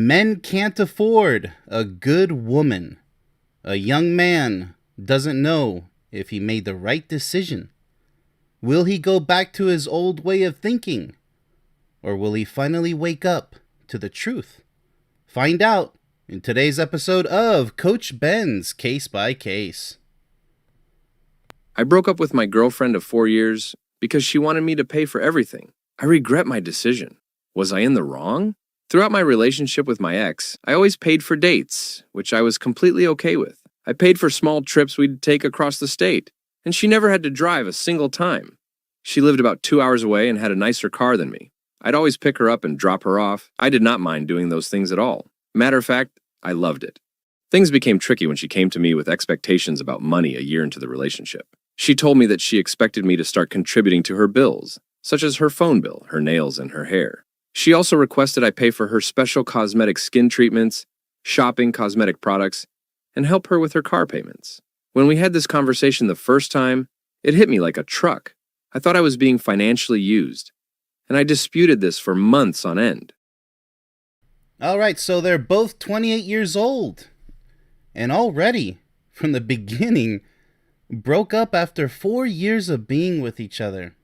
Men can't afford a good woman. A young man doesn't know if he made the right decision. Will he go back to his old way of thinking? Or will he finally wake up to the truth? Find out in today's episode of Coach Ben's Case by Case. I broke up with my girlfriend of 4 years because she wanted me to pay for everything. I regret my decision. Was I in the wrong? Throughout my relationship with my ex, I always paid for dates, which I was completely okay with. I paid for small trips we'd take across the state, and she never had to drive a single time. She lived about 2 hours away and had a nicer car than me. I'd always pick her up and drop her off. I did not mind doing those things at all. Matter of fact, I loved it. Things became tricky when she came to me with expectations about money a year into the relationship. She told me that she expected me to start contributing to her bills, such as her phone bill, her nails, and her hair. She also requested I pay for her special cosmetic skin treatments, shopping cosmetic products, and help her with her car payments. When we had this conversation the first time, it hit me like a truck. I thought I was being financially used, and I disputed this for months on end. All right, so they're both 28 years old. And already, from the beginning, broke up after 4 years of being with each other.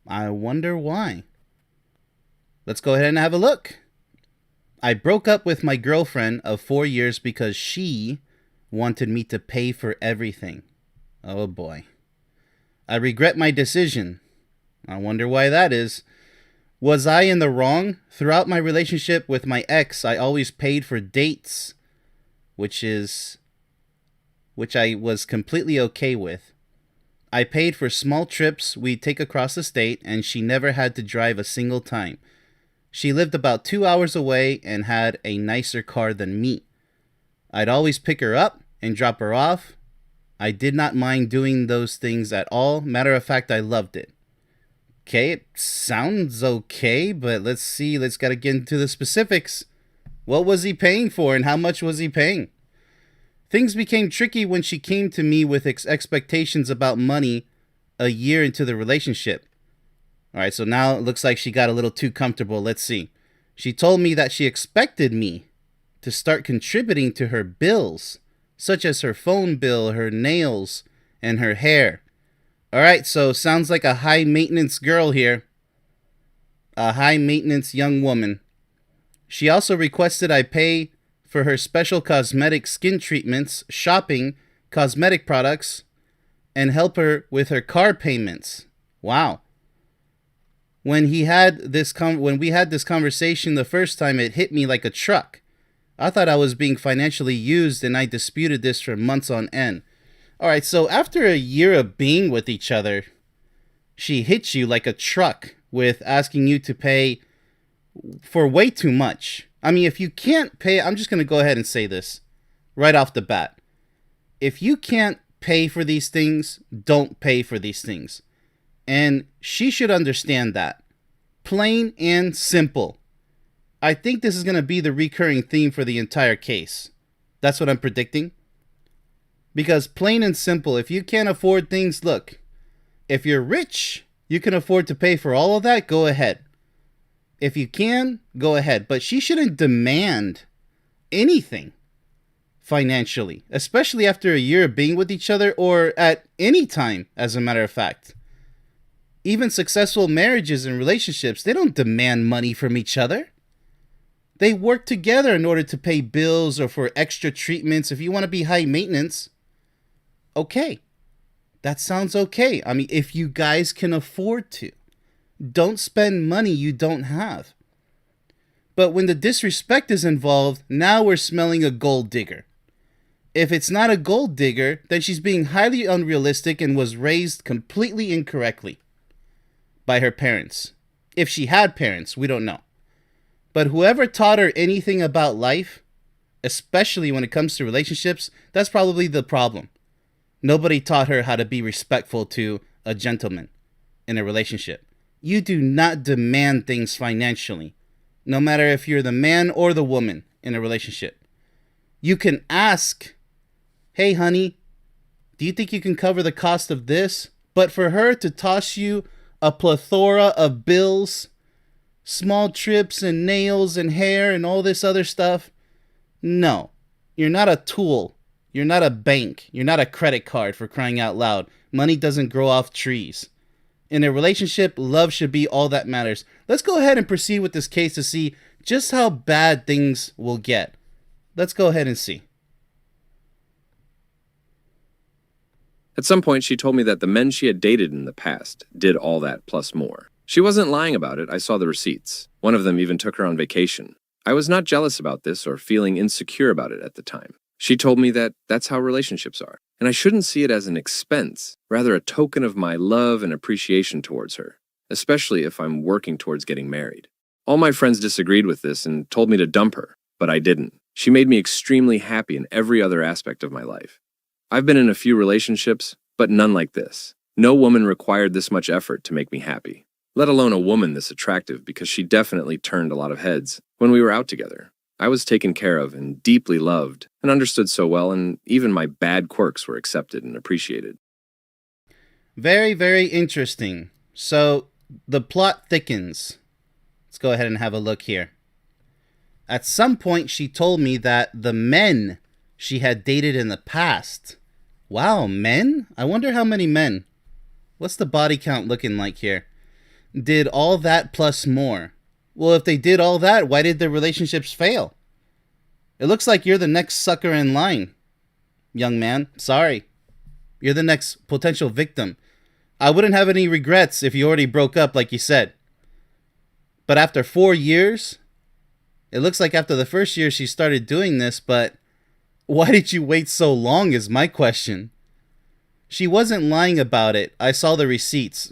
I wonder why. Let's go ahead and have a look. I broke up with my girlfriend of 4 years because she wanted me to pay for everything. Oh boy. I regret my decision. I wonder why that is. Was I in the wrong? Throughout my relationship with my ex, I always paid for dates, which I was completely okay with. I paid for small trips we'd take across the state, and she never had to drive a single time. She lived about 2 hours away and had a nicer car than me. I'd always pick her up and drop her off. I did not mind doing those things at all. Matter of fact, I loved it. Okay, it sounds okay, but let's see. Let's gotta get into the specifics. What was he paying for and how much was he paying? Things became tricky when she came to me with expectations about money a year into the relationship. All right, so now it looks like she got a little too comfortable. Let's see. She told me that she expected me to start contributing to her bills, such as her phone bill, her nails, and her hair. All right, so sounds like a high-maintenance girl here. A high-maintenance young woman. She also requested I pay for her special cosmetic skin treatments, shopping, cosmetic products, and help her with her car payments. Wow. When we had this conversation the first time, it hit me like a truck. I thought I was being financially used, and I disputed this for months on end. All right, so after a year of being with each other, she hits you like a truck with asking you to pay for way too much. I mean, if you can't pay, I'm just going to go ahead and say this right off the bat. If you can't pay for these things, don't pay for these things. And she should understand that. Plain and simple. I think this is going to be the recurring theme for the entire case. That's what I'm predicting. Because plain and simple, if you can't afford things, look, if you're rich, you can afford to pay for all of that, go ahead. If you can, go ahead. But she shouldn't demand anything financially, especially after a year of being with each other or at any time, as a matter of fact. Even successful marriages and relationships, they don't demand money from each other. They work together in order to pay bills or for extra treatments. If you want to be high maintenance, okay. That sounds okay. I mean, if you guys can afford to. Don't spend money you don't have. But when the disrespect is involved, now we're smelling a gold digger. If it's not a gold digger, then she's being highly unrealistic and was raised completely incorrectly by her parents. If she had parents, we don't know. But whoever taught her anything about life, especially when it comes to relationships, that's probably the problem. Nobody taught her how to be respectful to a gentleman in a relationship. You do not demand things financially, no matter if you're the man or the woman in a relationship. You can ask, hey, honey, do you think you can cover the cost of this? But for her to toss you a plethora of bills small trips and nails and hair and all this other stuff. No, you're not a tool. You're not a bank. You're not a credit card, for crying out loud. Money doesn't grow off trees. In a relationship, love should be all that matters. Let's go ahead and proceed with this case to see just how bad things will get. Let's go ahead and see. At some point, she told me that the men she had dated in the past did all that plus more. She wasn't lying about it. I saw the receipts. One of them even took her on vacation. I was not jealous about this or feeling insecure about it at the time. She told me that that's how relationships are, and I shouldn't see it as an expense, rather a token of my love and appreciation towards her, especially if I'm working towards getting married. All my friends disagreed with this and told me to dump her, but I didn't. She made me extremely happy in every other aspect of my life. I've been in a few relationships, but none like this. No woman required this much effort to make me happy, let alone a woman this attractive, because she definitely turned a lot of heads when we were out together. I was taken care of and deeply loved and understood so well, and even my bad quirks were accepted and appreciated. Very, very interesting. So the plot thickens. Let's go ahead and have a look here. At some point, she told me that the men she had dated in the past. Wow, men? I wonder how many men. What's the body count looking like here? Did all that plus more. Well, if they did all that, why did their relationships fail? It looks like you're the next sucker in line, young man. Sorry. You're the next potential victim. I wouldn't have any regrets if you already broke up like you said. But after 4 years, it looks like after the first year she started doing this, but why did you wait so long is my question. She wasn't lying about it. I saw the receipts.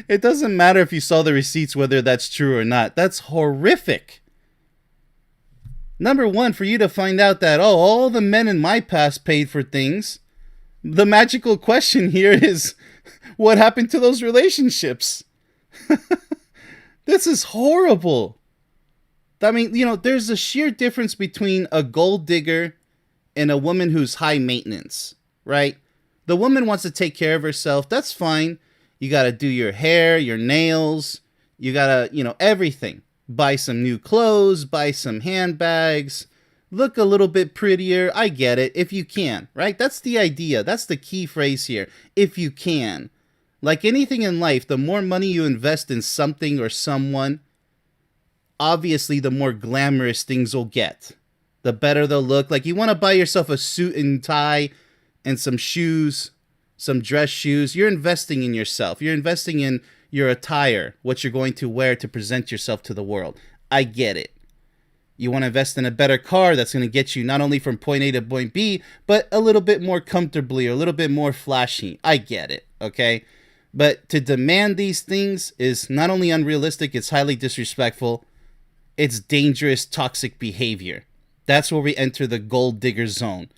It doesn't matter if you saw the receipts, whether that's true or not. That's horrific. Number one, for you to find out that, oh, all the men in my past paid for things. The magical question here is, what happened to those relationships? This is horrible. I mean, there's a sheer difference between a gold digger and a woman who's high maintenance, right? The woman wants to take care of herself. That's fine. You got to do your hair, your nails. You got to, everything. Buy some new clothes, buy some handbags, look a little bit prettier. I get it. If you can, right? That's the idea. That's the key phrase here. If you can. Like anything in life, the more money you invest in something or someone, obviously the more glamorous things will get. The better they'll look. Like you want to buy yourself a suit and tie and some shoes, some dress shoes. You're investing in yourself. You're investing in your attire, what you're going to wear to present yourself to the world. I get it. You want to invest in a better car that's going to get you not only from point A to point B, but a little bit more comfortably or a little bit more flashy. I get it, okay? But to demand these things is not only unrealistic, it's highly disrespectful. It's dangerous, toxic behavior. That's where we enter the gold digger zone.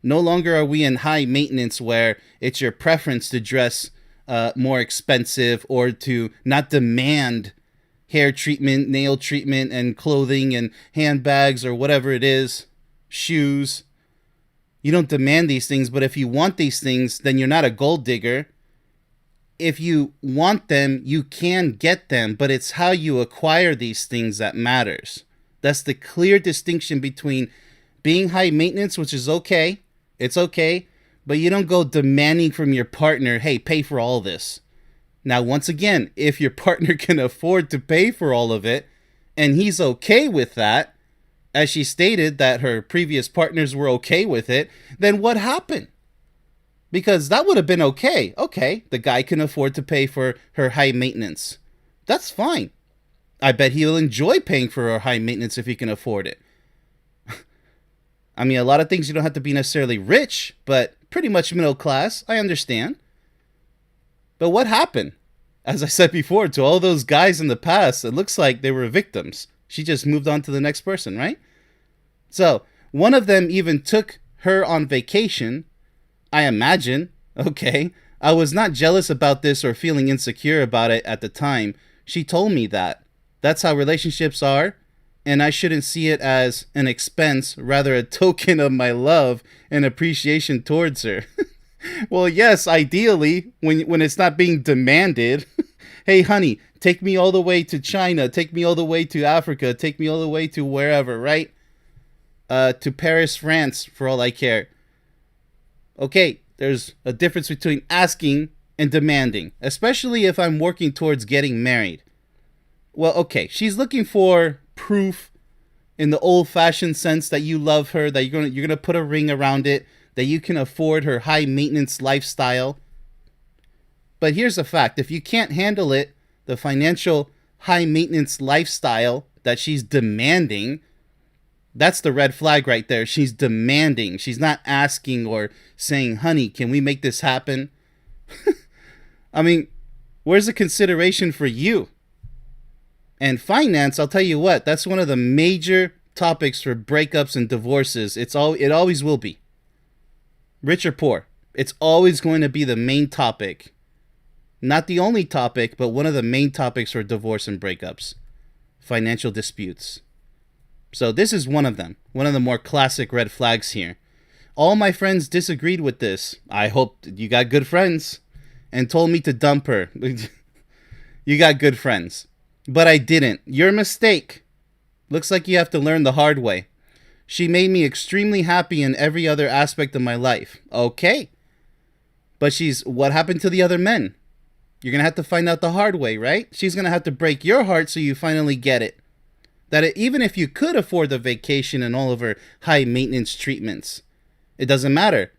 No longer are we in high maintenance where it's your preference to dress more expensive or to not demand hair treatment, nail treatment, and clothing and handbags or whatever it is, shoes. You don't demand these things, but if you want these things, then you're not a gold digger. If you want them, you can get them, but it's how you acquire these things that matters. That's the clear distinction between being high maintenance, which is okay. It's okay. But you don't go demanding from your partner, hey, pay for all this. Now, once again, if your partner can afford to pay for all of it, and he's okay with that, as she stated that her previous partners were okay with it, then what happened? Because that would have been okay. Okay, the guy can afford to pay for her high maintenance. That's fine. I bet he'll enjoy paying for her high maintenance if he can afford it. I mean, a lot of things you don't have to be necessarily rich, but pretty much middle class. I understand. But what happened? As I said before, to all those guys in the past, it looks like they were victims. She just moved on to the next person, right? So, one of them even took her on vacation, I imagine. Okay, I was not jealous about this or feeling insecure about it at the time. She told me that. That's how relationships are. And I shouldn't see it as an expense, rather a token of my love and appreciation towards her. Well, yes, ideally, when it's not being demanded, Hey, honey, take me all the way to China. Take me all the way to Africa. Take me all the way to wherever, right? To Paris, France, for all I care. Okay, there's a difference between asking and demanding, especially if I'm working towards getting married. Well, okay, she's looking for proof in the old-fashioned sense that you love her, that you're gonna put a ring around it, that you can afford her high-maintenance lifestyle. But here's a fact: if you can't handle it, the financial high-maintenance lifestyle that she's demanding, that's the red flag right there. She's demanding. She's not asking or saying, honey, can we make this happen? I mean, where's the consideration for you? And finance, I'll tell you what, that's one of the major topics for breakups and divorces. It always will be. Rich or poor, it's always going to be the main topic. Not the only topic, but one of the main topics for divorce and breakups. Financial disputes. So this is one of them. One of the more classic red flags here. All my friends disagreed with this. I hope you got good friends. And told me to dump her. You got good friends. But I didn't. Your mistake. Looks like you have to learn the hard way. She made me extremely happy in every other aspect of my life. Okay. But what happened to the other men? You're going to have to find out the hard way, right? She's going to have to break your heart so you finally get it. Even if you could afford the vacation and all of her high maintenance treatments, it doesn't matter.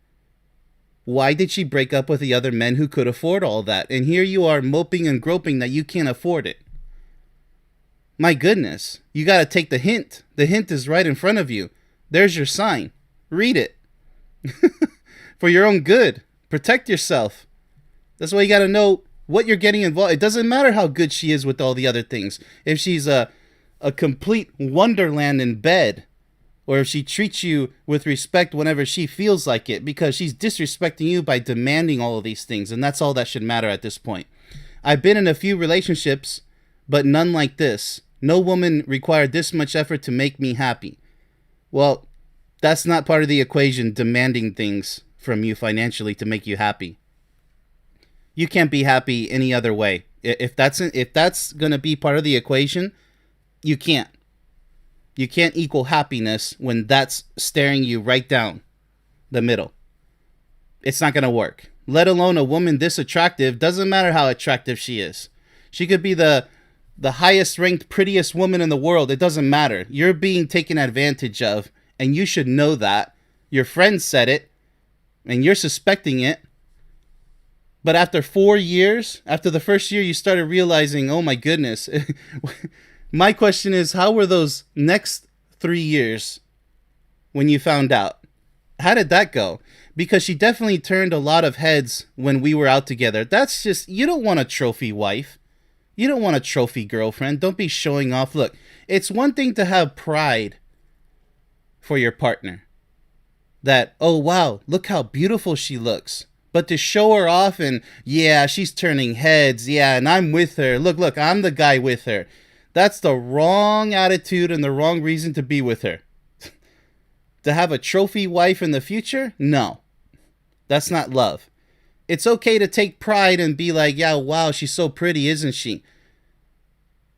Why did she break up with the other men who could afford all that? And here you are moping and groping that you can't afford it. My goodness, you got to take the hint. The hint is right in front of you. There's your sign. Read it. For your own good. Protect yourself. That's why you got to know what you're getting involved. It doesn't matter how good she is with all the other things. If she's a complete wonderland in bed, or if she treats you with respect whenever she feels like it, because she's disrespecting you by demanding all of these things, and that's all that should matter at this point. I've been in a few relationships, but none like this. No woman required this much effort to make me happy. Well, that's not part of the equation, demanding things from you financially to make you happy. You can't be happy any other way. If that's going to be part of the equation, you can't. You can't equal happiness when that's staring you right down the middle. It's not going to work. Let alone a woman this attractive. Doesn't matter how attractive she is. She could be the highest ranked, prettiest woman in the world. It doesn't matter. You're being taken advantage of, and you should know that. Your friend said it, and you're suspecting it. But after 4 years, after the first year, you started realizing, oh my goodness. My question is, how were those next 3 years when you found out? How did that go? Because she definitely turned a lot of heads when we were out together. That's just, you don't want a trophy wife. You don't want a trophy girlfriend. Don't be showing off. Look, it's one thing to have pride for your partner. That, oh wow, look how beautiful she looks. But to show her off and, yeah, she's turning heads. Yeah, and I'm with her. Look, I'm the guy with her. That's the wrong attitude and the wrong reason to be with her. To have a trophy wife in the future? No. That's not love. It's okay to take pride and be like, yeah, wow, she's so pretty, isn't she?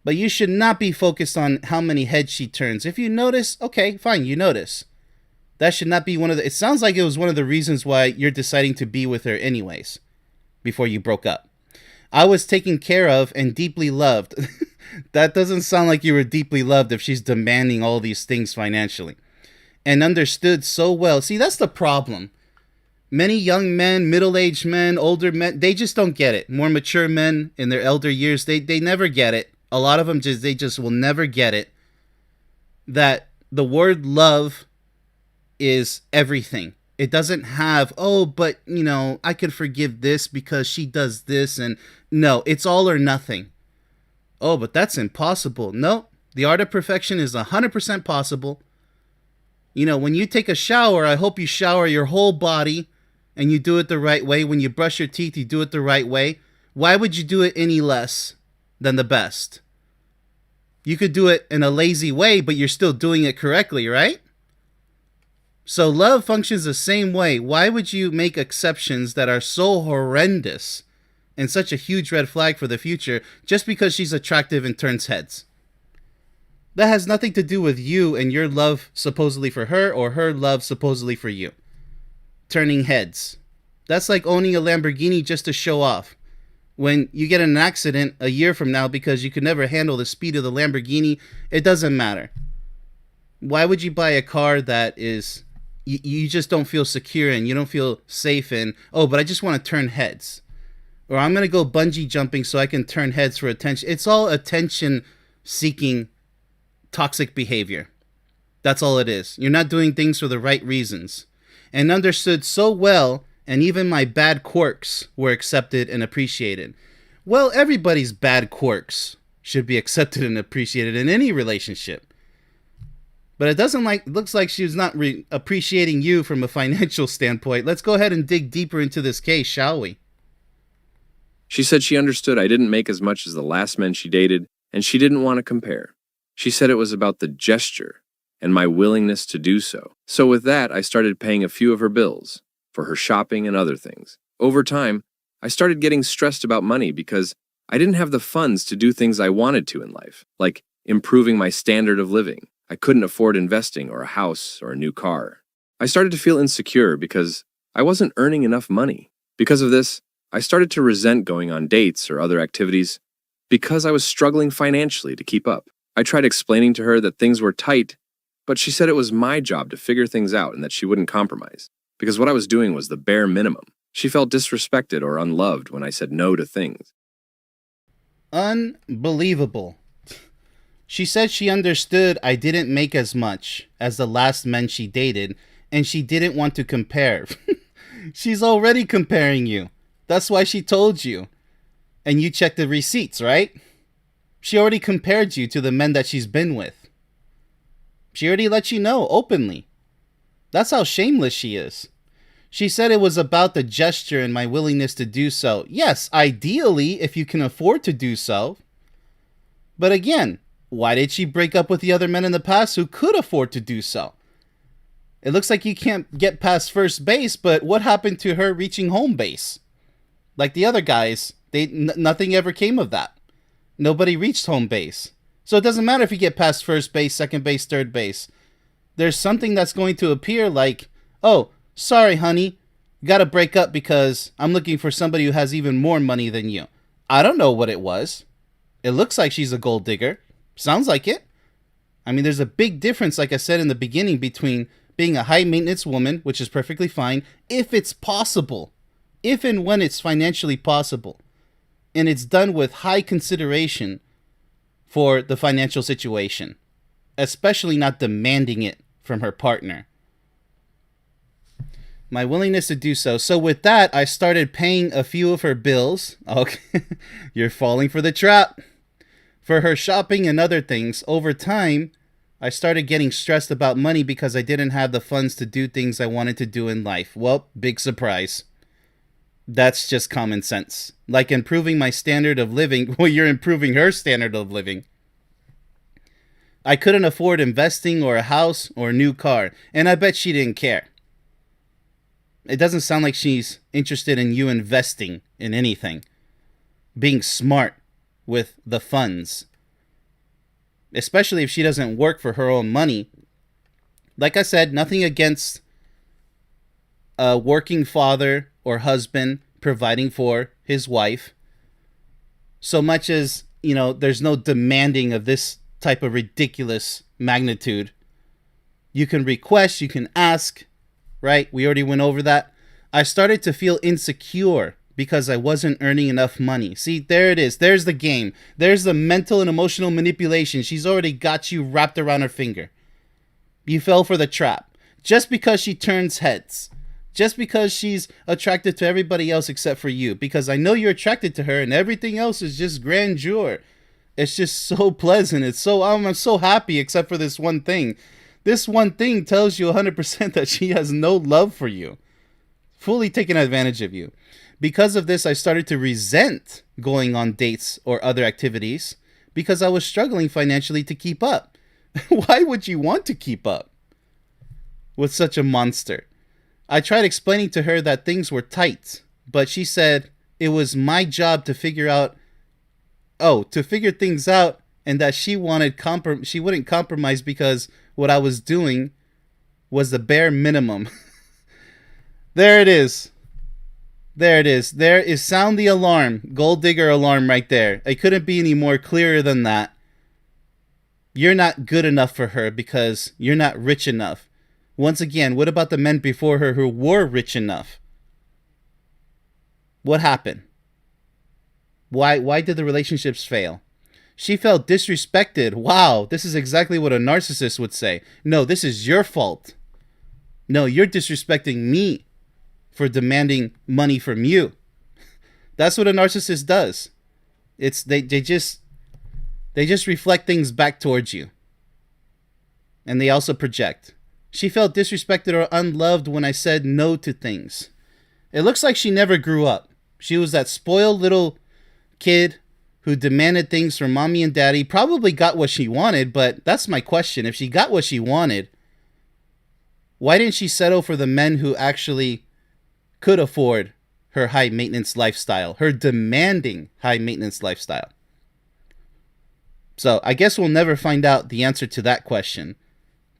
But you should not be focused on how many heads she turns. If you notice, okay, fine, you notice. That should not be one of the... It sounds like it was one of the reasons why you're deciding to be with her anyways, before you broke up. I was taken care of and deeply loved. That doesn't sound like you were deeply loved if she's demanding all these things financially. And understood so well. See, that's the problem. Many young men, middle-aged men, older men, they just don't get it. More mature men in their elder years, they never get it. A lot of them they just will never get it. That the word love is everything. It doesn't have, oh, but, I could forgive this because she does this. And no, it's all or nothing. Oh, but that's impossible. No, the art of perfection is 100% possible. When you take a shower, I hope you shower your whole body and you do it the right way. When you brush your teeth, you do it the right way. Why would you do it any less than the best? You could do it in a lazy way, but you're still doing it correctly, right? So love functions the same way. Why would you make exceptions that are so horrendous and such a huge red flag for the future just because she's attractive and turns heads. That has nothing to do with you and your love supposedly for her or her love supposedly for you. Turning heads. That's like owning a Lamborghini just to show off. When you get in an accident a year from now because you could never handle the speed of the Lamborghini, it doesn't matter. Why would you buy a car that is you just don't feel secure in, you don't feel safe in? Oh, but I just want to turn heads. Or I'm going to go bungee jumping so I can turn heads for attention. It's all attention seeking toxic behavior. That's all it is. You're not doing things for the right reasons. And understood so well, and even my bad quirks were accepted and appreciated. Well, everybody's bad quirks should be accepted and appreciated in any relationship. But it looks like she was not appreciating you from a financial standpoint. Let's go ahead and dig deeper into this case, shall we? She said she understood I didn't make as much as the last men she dated, and she didn't want to compare. She said it was about the gesture and my willingness to do so. So with that, I started paying a few of her bills for her shopping and other things. Over time, I started getting stressed about money because I didn't have the funds to do things I wanted to in life, like improving my standard of living. I couldn't afford investing or a house or a new car. I started to feel insecure because I wasn't earning enough money. Because of this, I started to resent going on dates or other activities because I was struggling financially to keep up. I tried explaining to her that things were tight, but she said it was my job to figure things out and that she wouldn't compromise, because what I was doing was the bare minimum. She felt disrespected or unloved when I said no to things. Unbelievable. She said she understood I didn't make as much as the last men she dated, and she didn't want to compare. She's already comparing you. That's why she told you. And you checked the receipts, right? She already compared you to the men that she's been with. She already let you know openly. That's how shameless she is. She said it was about the gesture and my willingness to do so. Yes, ideally, if you can afford to do so. But again, why did she break up with the other men in the past who could afford to do so? It looks like you can't get past first base, but what happened to her reaching home base? Like the other guys, nothing ever came of that. Nobody reached home base. So it doesn't matter if you get past first base, second base, third base. There's something that's going to appear like, oh, sorry, honey, gotta break up because I'm looking for somebody who has even more money than you. I don't know what it was. It looks like she's a gold digger. Sounds like it. I mean, there's a big difference, like I said in the beginning, between being a high maintenance woman, which is perfectly fine, if it's possible, if and when it's financially possible, and it's done with high consideration for the financial situation, especially not demanding it from her partner. My willingness to do so. So with that, I started paying a few of her bills. Okay, you're falling for the trap. For her shopping and other things. Over time, I started getting stressed about money because I didn't have the funds to do things I wanted to do in life. Well, big surprise. That's just common sense. Like improving my standard of living. Well, you're improving her standard of living. I couldn't afford investing or a house or a new car. And I bet she didn't care. It doesn't sound like she's interested in you investing in anything. Being smart with the funds. Especially if she doesn't work for her own money. Like I said, nothing against a working father or husband providing for his wife. So much as, there's no demanding of this type of ridiculous magnitude. You can request, you can ask, right? We already went over that. I started to feel insecure because I wasn't earning enough money. See, there it is. There's the game. There's the mental and emotional manipulation. She's already got you wrapped around her finger. You fell for the trap. Just because she turns heads. Just because she's attracted to everybody else except for you. Because I know you're attracted to her and everything else is just grandeur. It's just so pleasant. I'm so happy except for this one thing. This one thing tells you 100% that she has no love for you. Fully taking advantage of you. Because of this, I started to resent going on dates or other activities because I was struggling financially to keep up. Why would you want to keep up with such a monster? I tried explaining to her that things were tight, but she said, it was my job to figure things out, and that she wouldn't compromise because what I was doing was the bare minimum. There it is. There it is. There is sound the alarm. Gold digger alarm right there. It couldn't be any more clearer than that. You're not good enough for her because you're not rich enough. Once again, what about the men before her who were rich enough? What happened? Why did the relationships fail? She felt disrespected. Wow, this is exactly what a narcissist would say. No, this is your fault. No, you're disrespecting me for demanding money from you. That's what a narcissist does. It's they just reflect things back towards you. And they also project. She felt disrespected or unloved when I said no to things. It looks like she never grew up. She was that spoiled little kid who demanded things from mommy and daddy, probably got what she wanted, but that's my question. If she got what she wanted, why didn't she settle for the men who actually could afford her high maintenance lifestyle, her demanding high maintenance lifestyle? So I guess we'll never find out the answer to that question,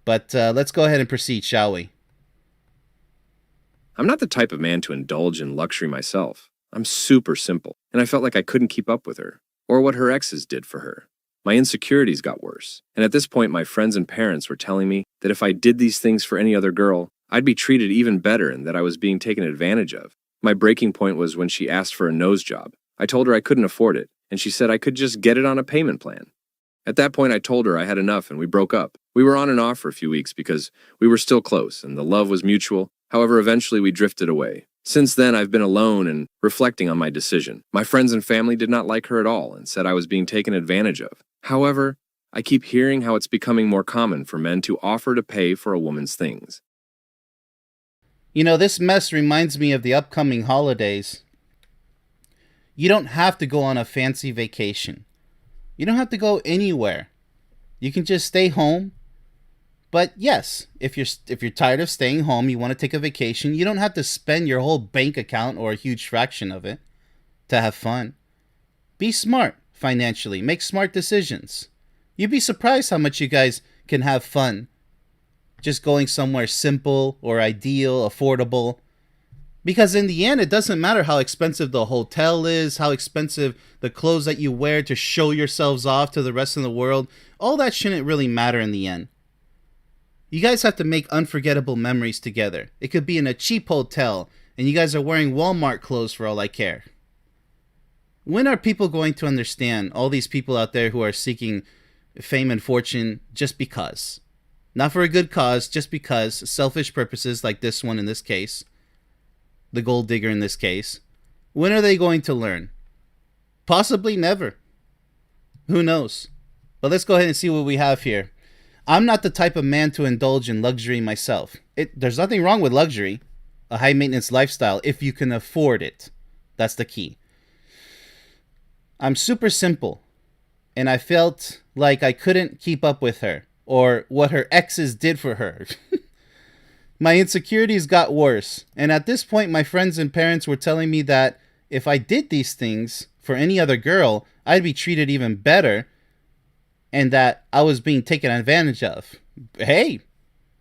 but let's go ahead and proceed, shall we? I'm not the type of man to indulge in luxury myself. I'm super simple, and I felt like I couldn't keep up with her, or what her exes did for her. My insecurities got worse, and at this point my friends and parents were telling me that if I did these things for any other girl, I'd be treated even better and that I was being taken advantage of. My breaking point was when she asked for a nose job. I told her I couldn't afford it, and she said I could just get it on a payment plan. At that point I told her I had enough and we broke up. We were on and off for a few weeks because we were still close and the love was mutual. However, eventually we drifted away. Since then, I've been alone and reflecting on my decision. My friends and family did not like her at all and said I was being taken advantage of. However, I keep hearing how it's becoming more common for men to offer to pay for a woman's things. You know, this mess reminds me of the upcoming holidays. You don't have to go on a fancy vacation. You don't have to go anywhere. You can just stay home. But yes, if you're tired of staying home, you want to take a vacation, you don't have to spend your whole bank account or a huge fraction of it to have fun. Be smart financially. Make smart decisions. You'd be surprised how much you guys can have fun just going somewhere simple or ideal, affordable. Because in the end, it doesn't matter how expensive the hotel is, how expensive the clothes that you wear to show yourselves off to the rest of the world. All that shouldn't really matter in the end. You guys have to make unforgettable memories together. It could be in a cheap hotel, and you guys are wearing Walmart clothes for all I care. When are people going to understand, all these people out there who are seeking fame and fortune just because? Not for a good cause, just because, selfish purposes like this one in this case, the gold digger in this case. When are they going to learn? Possibly never. Who knows? But let's go ahead and see what we have here. I'm not the type of man to indulge in luxury myself. There's nothing wrong with luxury, a high maintenance lifestyle, if you can afford it. That's the key. I'm super simple, and I felt like I couldn't keep up with her, or what her exes did for her. My insecurities got worse, and at this point my friends and parents were telling me that if I did these things for any other girl, I'd be treated even better, and that I was being taken advantage of. Hey,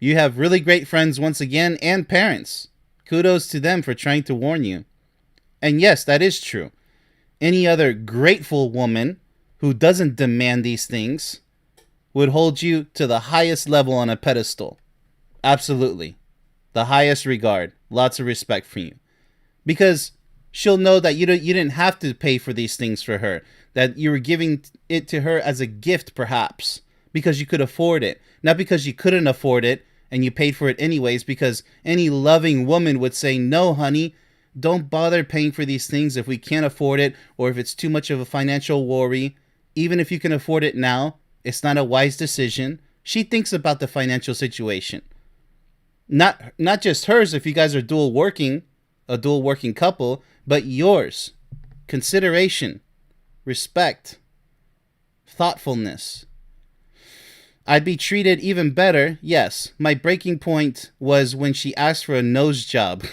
you have really great friends once again, and parents. Kudos to them for trying to warn you. And yes, that is true. Any other grateful woman who doesn't demand these things would hold you to the highest level on a pedestal. Absolutely. The highest regard. Lots of respect for you. Because she'll know that you didn't have to pay for these things for her. That you were giving it to her as a gift, perhaps, because you could afford it. Not because you couldn't afford it and you paid for it anyways, because any loving woman would say, no, honey, don't bother paying for these things if we can't afford it, or if it's too much of a financial worry. Even if you can afford it now, it's not a wise decision. She thinks about the financial situation. Not just hers if you guys are a dual working couple, but yours. Consideration. Respect, thoughtfulness. I'd be treated even better. Yes, my breaking point was when she asked for a nose job.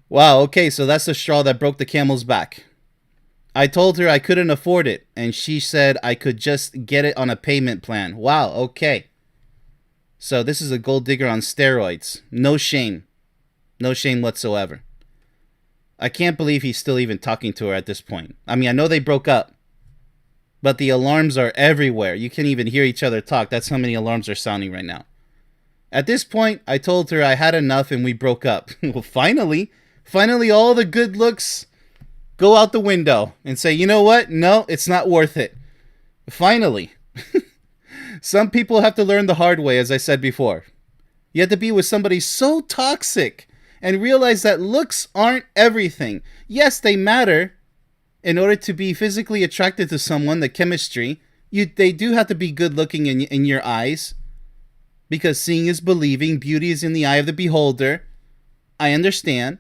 Wow, okay, so that's the straw that broke the camel's back. I told her I couldn't afford it, and she said I could just get it on a payment plan. Wow, okay. So this is a gold digger on steroids. No shame. No shame whatsoever. I can't believe he's still even talking to her at this point. I mean, I know they broke up, but the alarms are everywhere. You can't even hear each other talk. That's how many alarms are sounding right now. At this point, I told her I had enough and we broke up. Well, finally, all the good looks go out the window and say, you know what? No, it's not worth it. Finally. Some people have to learn the hard way, as I said before. You have to be with somebody so toxic and realize that looks aren't everything. Yes, they matter. In order to be physically attracted to someone, the chemistry, they do have to be good looking in your eyes. Because seeing is believing, beauty is in the eye of the beholder. I understand.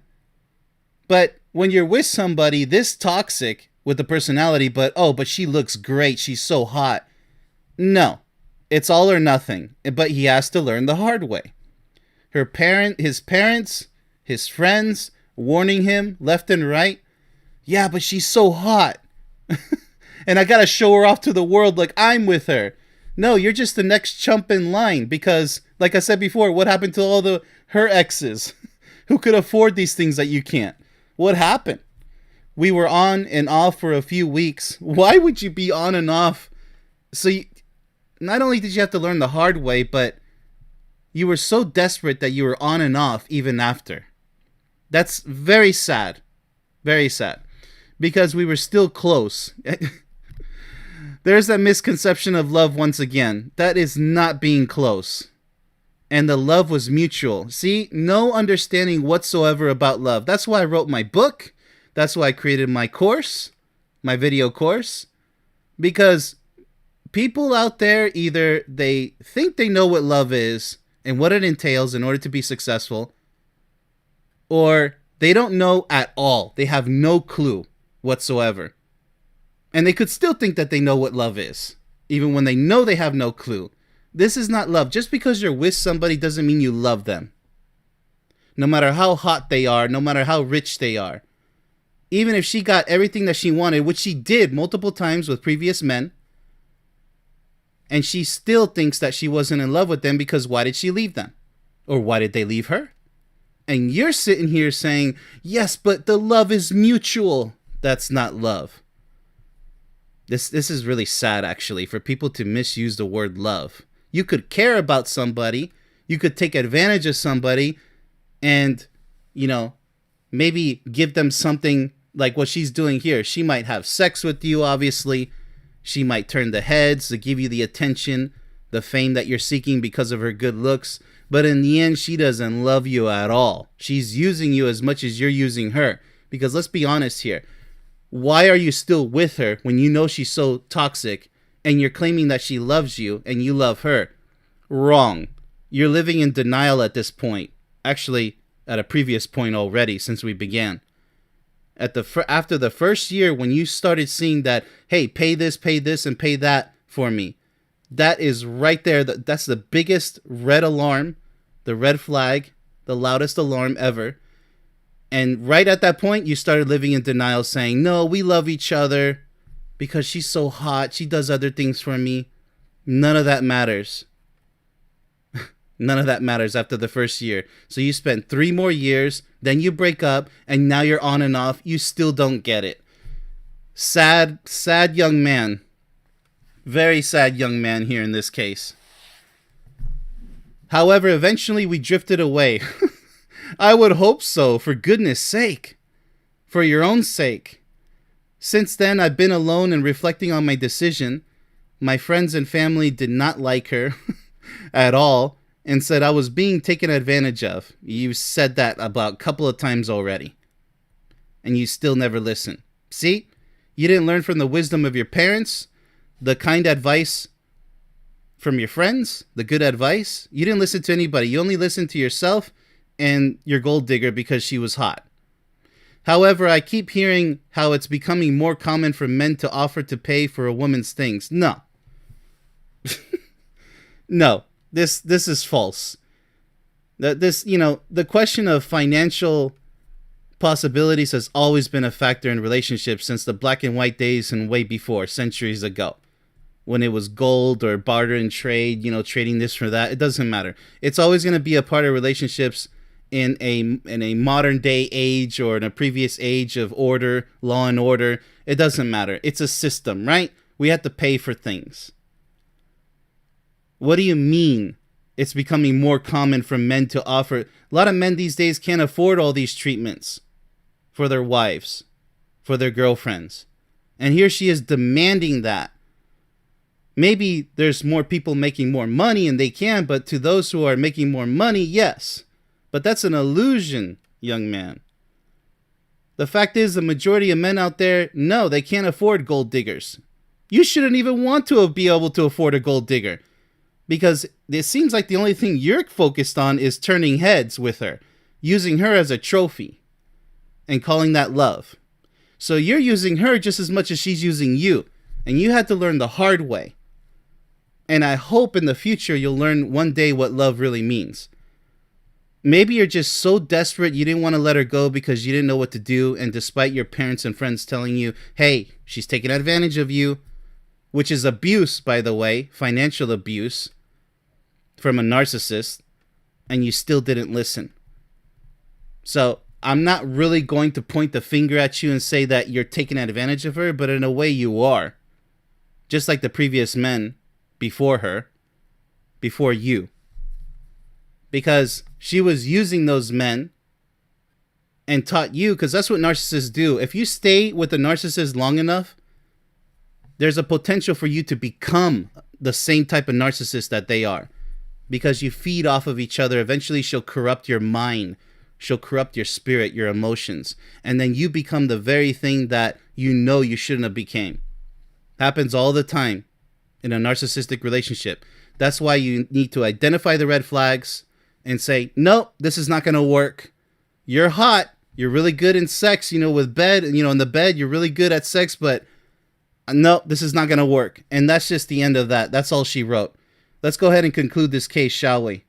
But when you're with somebody this toxic with the personality, but she looks great, she's so hot. No, it's all or nothing. But he has to learn the hard way. His parents, his friends, warning him left and right. Yeah, but she's so hot. And I gotta show her off to the world like I'm with her. No, you're just the next chump in line because, like I said before, what happened to all her exes who could afford these things that you can't? What happened? We were on and off for a few weeks. Why would you be on and off? So not only did you have to learn the hard way, but you were so desperate that you were on and off even after. That's very sad. Very sad. Because we were still close. There's that misconception of love once again. That is not being close. And the love was mutual. See, no understanding whatsoever about love. That's why I wrote my book. That's why I created my course, my video course. Because people out there, either they think they know what love is and what it entails in order to be successful, or they don't know at all. They have no clue whatsoever. And they could still think that they know what love is, even when they know they have no clue. This is not love. Just because you're with somebody doesn't mean you love them. No matter how hot they are, no matter how rich they are. Even if she got everything that she wanted, which she did multiple times with previous men, and she still thinks that she wasn't in love with them because why did she leave them? Or why did they leave her? And you're sitting here saying, yes, but the love is mutual. That's not love. This is really sad, actually, for people to misuse the word love. You could care about somebody. You could take advantage of somebody and, maybe give them something like what she's doing here. She might have sex with you, obviously. She might turn the heads to give you the attention, the fame that you're seeking because of her good looks. But in the end, she doesn't love you at all. She's using you as much as you're using her. Because let's be honest here. Why are you still with her when you know she's so toxic and you're claiming that she loves you and you love her? Wrong. You're living in denial at this point. Actually, at a previous point already since we began. After the first year when you started seeing that, hey, pay this, and pay that for me. That is right there. That's the biggest red alarm, the red flag, the loudest alarm ever. And right at that point, you started living in denial saying, no, we love each other because she's so hot. She does other things for me. None of that matters. None of that matters after the first year. So you spent 3 more years, then you break up, and now you're on and off. You still don't get it. Sad, sad young man. Very sad young man here in this case. However, eventually we drifted away. I would hope so, for goodness sake. For your own sake. Since then, I've been alone and reflecting on my decision. My friends and family did not like her at all and said I was being taken advantage of. You said that about a couple of times already. And you still never listen. See? You didn't learn from the wisdom of your parents, the kind advice from your friends, the good advice. You didn't listen to anybody. You only listened to yourself and your gold digger because she was hot. However, I keep hearing how it's becoming more common for men to offer to pay for a woman's things. No. No, this is false. The question of financial possibilities has always been a factor in relationships since the black and white days and way before, centuries ago. When it was gold or barter and trade, trading this for that, it doesn't matter. It's always going to be a part of relationships in a modern day age or in a previous age of order, law and order. It doesn't matter. It's a system, right? We have to pay for things. What do you mean it's becoming more common for men to offer? A lot of men these days can't afford all these treatments for their wives, for their girlfriends. And here she is demanding that. Maybe there's more people making more money and they can, but to those who are making more money, yes. But that's an illusion, young man. The fact is, the majority of men out there, no, they can't afford gold diggers. You shouldn't even want to be able to afford a gold digger, because it seems like the only thing you're focused on is turning heads with her, using her as a trophy, and calling that love. So you're using her just as much as she's using you, and you had to learn the hard way. And I hope in the future you'll learn one day what love really means. Maybe you're just so desperate you didn't want to let her go because you didn't know what to do, and despite your parents and friends telling you, hey, she's taking advantage of you, which is abuse, by the way, financial abuse from a narcissist, and you still didn't listen. So I'm not really going to point the finger at you and say that you're taking advantage of her, but in a way you are. Just like the previous men before her, before you. Because she was using those men and taught you, because that's what narcissists do. If you stay with a narcissist long enough, there's a potential for you to become the same type of narcissist that they are. Because you feed off of each other. Eventually she'll corrupt your mind. She'll corrupt your spirit, your emotions. And then you become the very thing that you shouldn't have became. Happens all the time in a narcissistic relationship. That's why you need to identify the red flags and say, nope, this is not going to work. You're hot. You're really good in sex, with bed, in the bed, you're really good at sex, but no, this is not going to work. And that's just the end of that. That's all she wrote. Let's go ahead and conclude this case, shall we?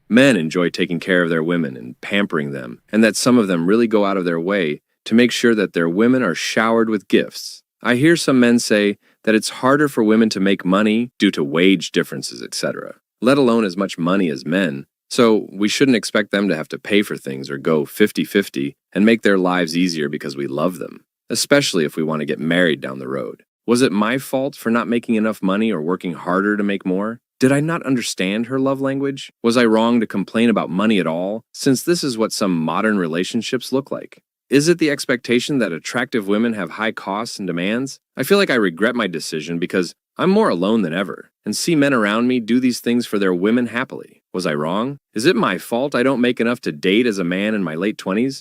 Men enjoy taking care of their women and pampering them, and that some of them really go out of their way to make sure that their women are showered with gifts. I hear some men say that it's harder for women to make money due to wage differences, etc., let alone as much money as men, so we shouldn't expect them to have to pay for things or go 50-50 and make their lives easier because we love them, especially if we want to get married down the road. Was it my fault for not making enough money or working harder to make more? Did I not understand her love language? Was I wrong to complain about money at all, since this is what some modern relationships look like? Is it the expectation that attractive women have high costs and demands? I feel like I regret my decision because I'm more alone than ever, and see men around me do these things for their women happily. Was I wrong? Is it my fault I don't make enough to date as a man in my late 20s?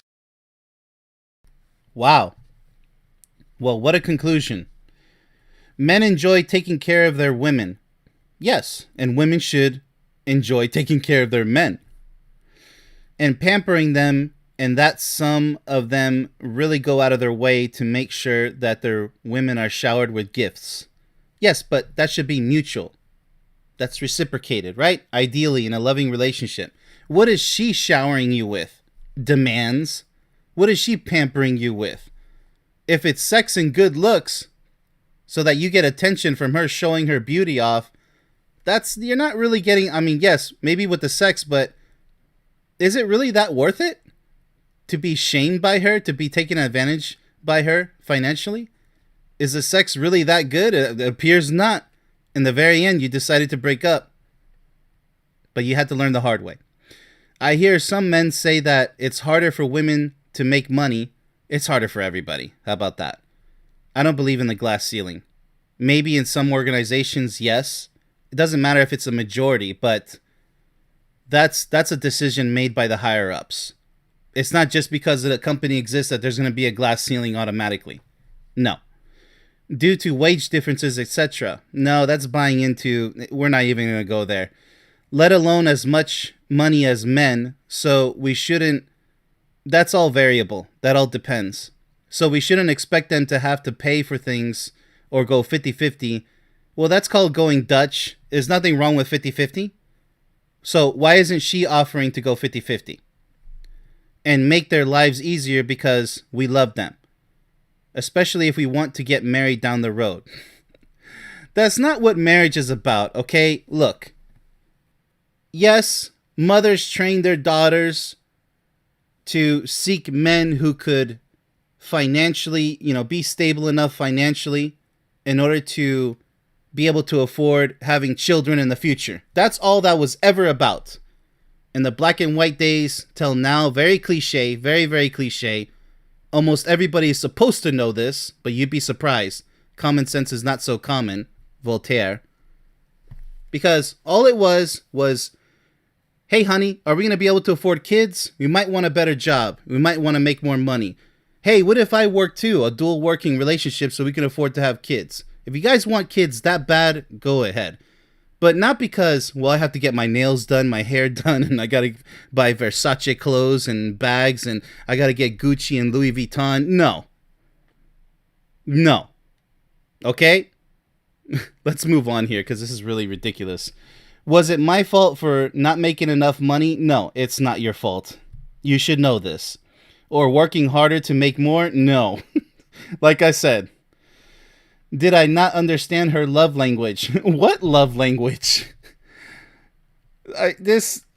Wow. Well, what a conclusion. Men enjoy taking care of their women. Yes, and women should enjoy taking care of their men. And pampering them, and that some of them really go out of their way to make sure that their women are showered with gifts. Yes, but that should be mutual. That's reciprocated, right? Ideally, in a loving relationship. What is she showering you with? Demands. What is she pampering you with? If it's sex and good looks, so that you get attention from her showing her beauty off, you're not really getting, yes, maybe with the sex, but is it really that worth it? To be shamed by her, to be taken advantage by her financially? Is the sex really that good? It appears not. In the very end, you decided to break up. But you had to learn the hard way. I hear some men say that it's harder for women to make money. It's harder for everybody. How about that? I don't believe in the glass ceiling. Maybe in some organizations, yes. It doesn't matter if it's a majority, but that's a decision made by the higher ups. It's not just because the company exists that there's going to be a glass ceiling automatically. No. Due to wage differences, etc. No, that's buying into, we're not even going to go there. Let alone as much money as men, so we shouldn't, that's all variable. That all depends. So we shouldn't expect them to have to pay for things or go 50-50. Well, that's called going Dutch. There's nothing wrong with 50-50. So why isn't she offering to go 50-50? and make their lives easier because we love them, especially if we want to get married down the road. That's not what marriage is about, okay? Look, yes, mothers train their daughters to seek men who could financially, be stable enough financially in order to be able to afford having children in the future. That's all that was ever about. In the black and white days till now, very cliche, very, very cliche. Almost everybody is supposed to know this, but you'd be surprised. Common sense is not so common, Voltaire. Because all it was, hey honey, are we going to be able to afford kids? We might want a better job. We might want to make more money. Hey, what if I work too? A dual working relationship so we can afford to have kids. If you guys want kids that bad, go ahead. But not because, well, I have to get my nails done, my hair done, and I got to buy Versace clothes and bags, and I got to get Gucci and Louis Vuitton. No. No. Okay? Let's move on here because this is really ridiculous. Was it my fault for not making enough money? No, it's not your fault. You should know this. Or working harder to make more? No. Like I said. Did I not understand her love language? What love language?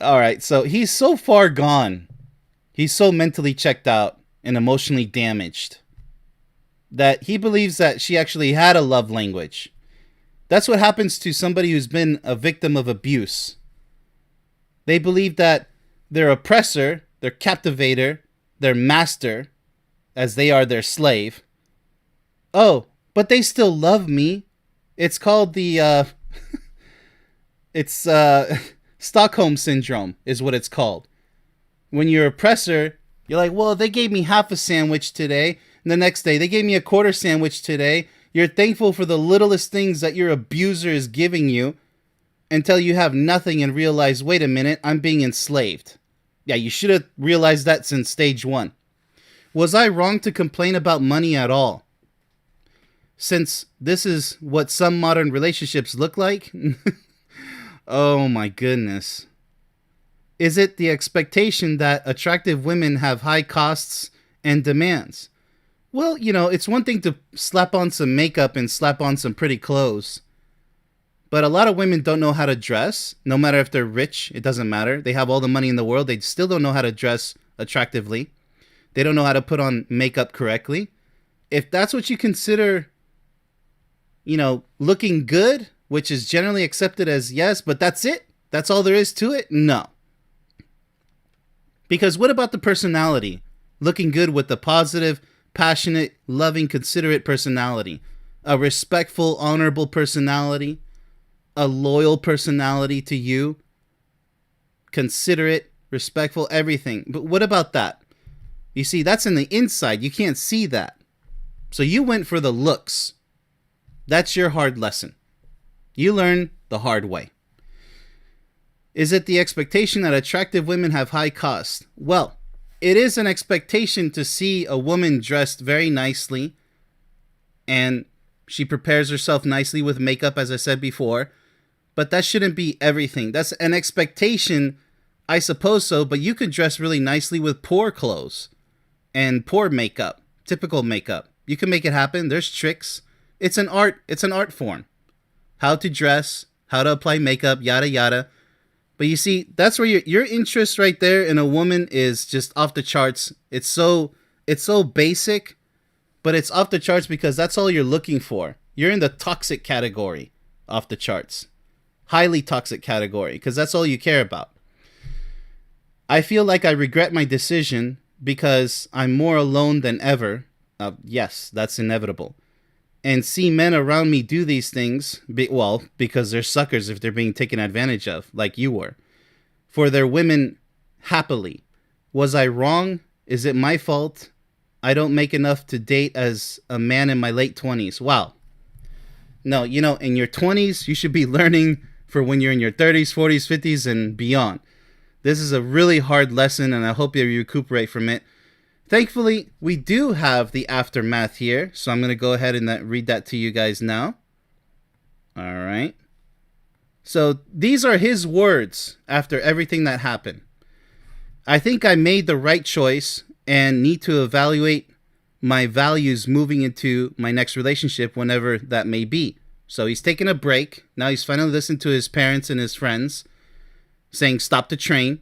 Alright, so he's so far gone. He's so mentally checked out and emotionally damaged that he believes that she actually had a love language. That's what happens to somebody who's been a victim of abuse. They believe that their oppressor, their captivator, their master, as they are their slave, but they still love me. It's called the, Stockholm Syndrome is what it's called. When your oppressor, you're like, well, they gave me half a sandwich today. And the next day, they gave me a quarter sandwich today. You're thankful for the littlest things that your abuser is giving you until you have nothing and realize, wait a minute, I'm being enslaved. Yeah, you should have realized that since stage one. Was I wrong to complain about money at all? Since this is what some modern relationships look like? Oh my goodness. Is it the expectation that attractive women have high costs and demands? Well, it's one thing to slap on some makeup and slap on some pretty clothes. But a lot of women don't know how to dress. No matter if they're rich, it doesn't matter. They have all the money in the world. They still don't know how to dress attractively. They don't know how to put on makeup correctly. If that's what you consider, looking good, which is generally accepted as yes, but that's it? That's all there is to it? No. Because what about the personality? Looking good with the positive, passionate, loving, considerate personality. A respectful, honorable personality. A loyal personality to you. Considerate, respectful, everything. But what about that? You see, that's in the inside. You can't see that. So you went for the looks. That's your hard lesson. You learn the hard way. Is it the expectation that attractive women have high cost? Well, it is an expectation to see a woman dressed very nicely and she prepares herself nicely with makeup, as I said before, but that shouldn't be everything. That's an expectation, I suppose so, but you could dress really nicely with poor clothes and poor makeup, typical makeup. You can make it happen. There's tricks. It's an art form. How to dress, how to apply makeup, yada yada. But you see, that's where your interest right there in a woman is just off the charts. It's so basic, but it's off the charts because that's all you're looking for. You're in the toxic category, off the charts. Highly toxic category, because that's all you care about. I feel like I regret my decision because I'm more alone than ever. Yes, that's inevitable. And see men around me do these things, because they're suckers if they're being taken advantage of, like you were, for their women happily. Was I wrong? Is it my fault? I don't make enough to date as a man in my late 20s. Wow. No, in your 20s, you should be learning for when you're in your 30s, 40s, 50s, and beyond. This is a really hard lesson, and I hope you recuperate from it. Thankfully, we do have the aftermath here, so I'm going to go ahead and read that to you guys now. All right. So these are his words after everything that happened. I think I made the right choice and need to evaluate my values moving into my next relationship whenever that may be. So he's taking a break. Now he's finally listened to his parents and his friends saying, stop the train.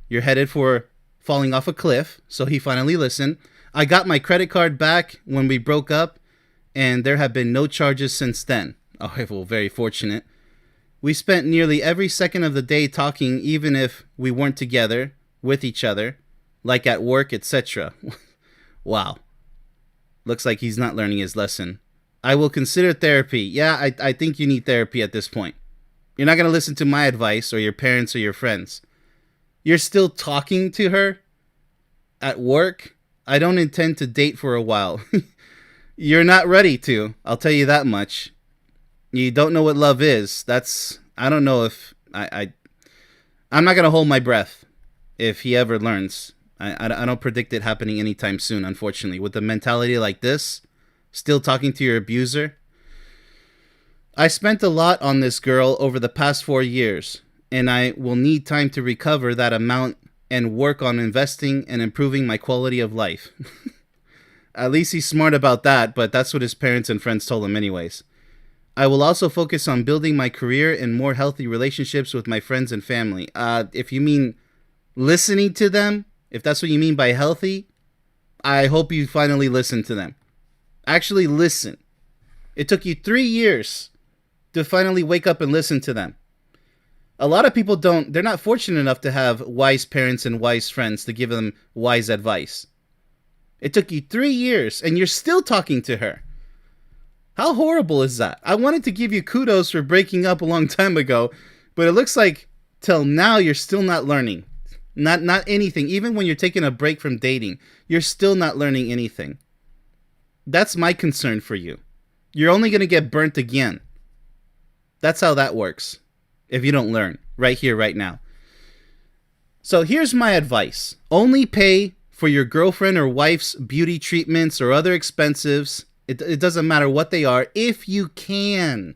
You're headed for falling off a cliff. So he finally listened. I got my credit card back when we broke up, and there have been no charges since then. Oh, well, very fortunate. We spent nearly every second of the day talking, even if we weren't together with each other, like at work, etc. Wow. Looks like he's not learning his lesson. I will consider therapy. Yeah, I think you need therapy at this point. You're not going to listen to my advice or your parents or your friends. You're still talking to her at work. I don't intend to date for a while. You're not ready to. I'll tell you that much. You don't know what love is. I don't know if I'm not going to hold my breath if he ever learns. I don't predict it happening anytime soon, unfortunately. With a mentality like this, still talking to your abuser. I spent a lot on this girl over the past 4 years, and I will need time to recover that amount and work on investing and improving my quality of life. At least he's smart about that, but that's what his parents and friends told him anyways. I will also focus on building my career and more healthy relationships with my friends and family. If you mean listening to them, if that's what you mean by healthy, I hope you finally listen to them. Actually listen. It took you 3 years to finally wake up and listen to them. A lot of people they're not fortunate enough to have wise parents and wise friends to give them wise advice. It took you 3 years and you're still talking to her. How horrible is that? I wanted to give you kudos for breaking up a long time ago, but it looks like till now you're still not learning. Not anything. Even when you're taking a break from dating, you're still not learning anything. That's my concern for you. You're only going to get burnt again. That's how that works. If you don't learn right here, right now. So here's my advice. Only pay for your girlfriend or wife's beauty treatments or other expenses. It doesn't matter what they are, if you can.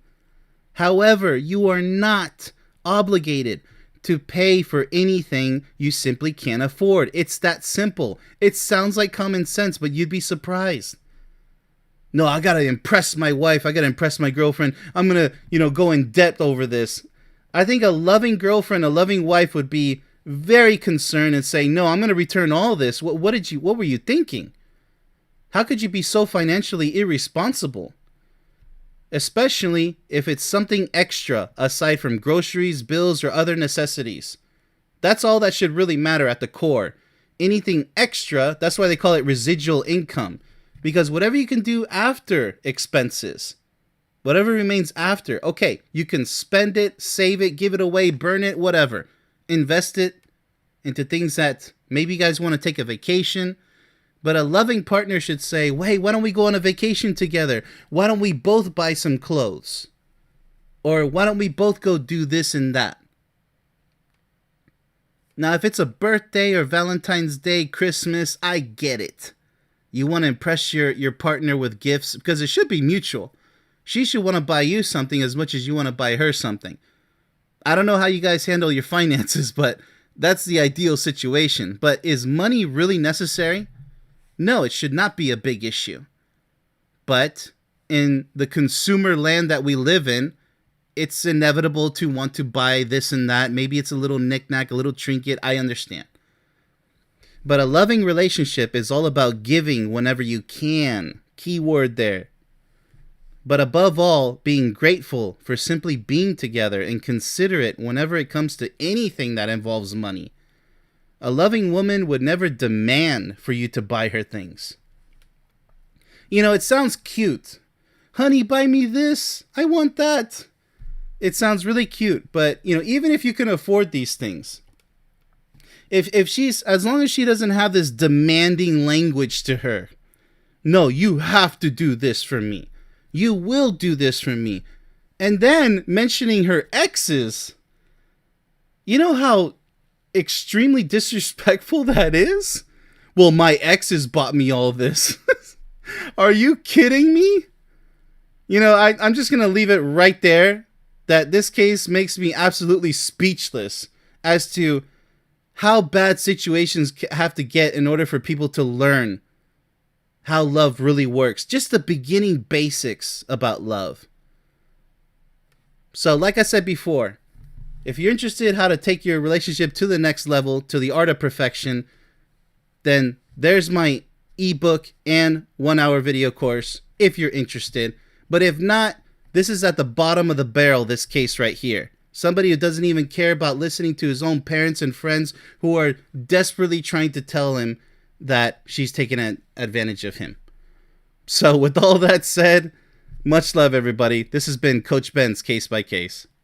However, you are not obligated to pay for anything you simply can't afford. It's that simple. It sounds like common sense, but you'd be surprised. No, I gotta impress my wife. I gotta impress my girlfriend. I'm gonna, go in depth over this. I think a loving girlfriend, a loving wife would be very concerned and say, no, I'm gonna return all this. What were you thinking? How could you be so financially irresponsible? Especially if it's something extra aside from groceries, bills, or other necessities. That's all that should really matter at the core. Anything extra, that's why they call it residual income. Because whatever you can do after expenses, whatever remains after, okay, you can spend it, save it, give it away, burn it, whatever. Invest it into things that maybe you guys want to take a vacation. But a loving partner should say, hey, why don't we go on a vacation together? Why don't we both buy some clothes? Or why don't we both go do this and that? Now, if it's a birthday or Valentine's Day, Christmas, I get it. You want to impress your partner with gifts because it should be mutual. She should want to buy you something as much as you want to buy her something. I don't know how you guys handle your finances, but that's the ideal situation. But is money really necessary? No, it should not be a big issue. But in the consumer land that we live in, it's inevitable to want to buy this and that. Maybe it's a little knick-knack, a little trinket. I understand. But a loving relationship is all about giving whenever you can. Key word there. But above all, being grateful for simply being together and considerate whenever it comes to anything that involves money. A loving woman would never demand for you to buy her things. It sounds cute. Honey, buy me this. I want that. It sounds really cute, but, even if you can afford these things, if she's, as long as she doesn't have this demanding language to her, no, you have to do this for me. You will do this for me. And then mentioning her exes, you know how extremely disrespectful that is? Well, my exes bought me all this. Are you kidding me? I'm just going to leave it right there that this case makes me absolutely speechless as to how bad situations have to get in order for people to learn how love really works. Just the beginning basics about love. So, like I said before, if you're interested in how to take your relationship to the next level, to the art of perfection, then there's my ebook and 1-hour video course if you're interested. But if not, this is at the bottom of the barrel, this case right here. Somebody who doesn't even care about listening to his own parents and friends who are desperately trying to tell him that she's taking advantage of him. So with all that said, much love, everybody. This has been Coach Ben's Case by Case.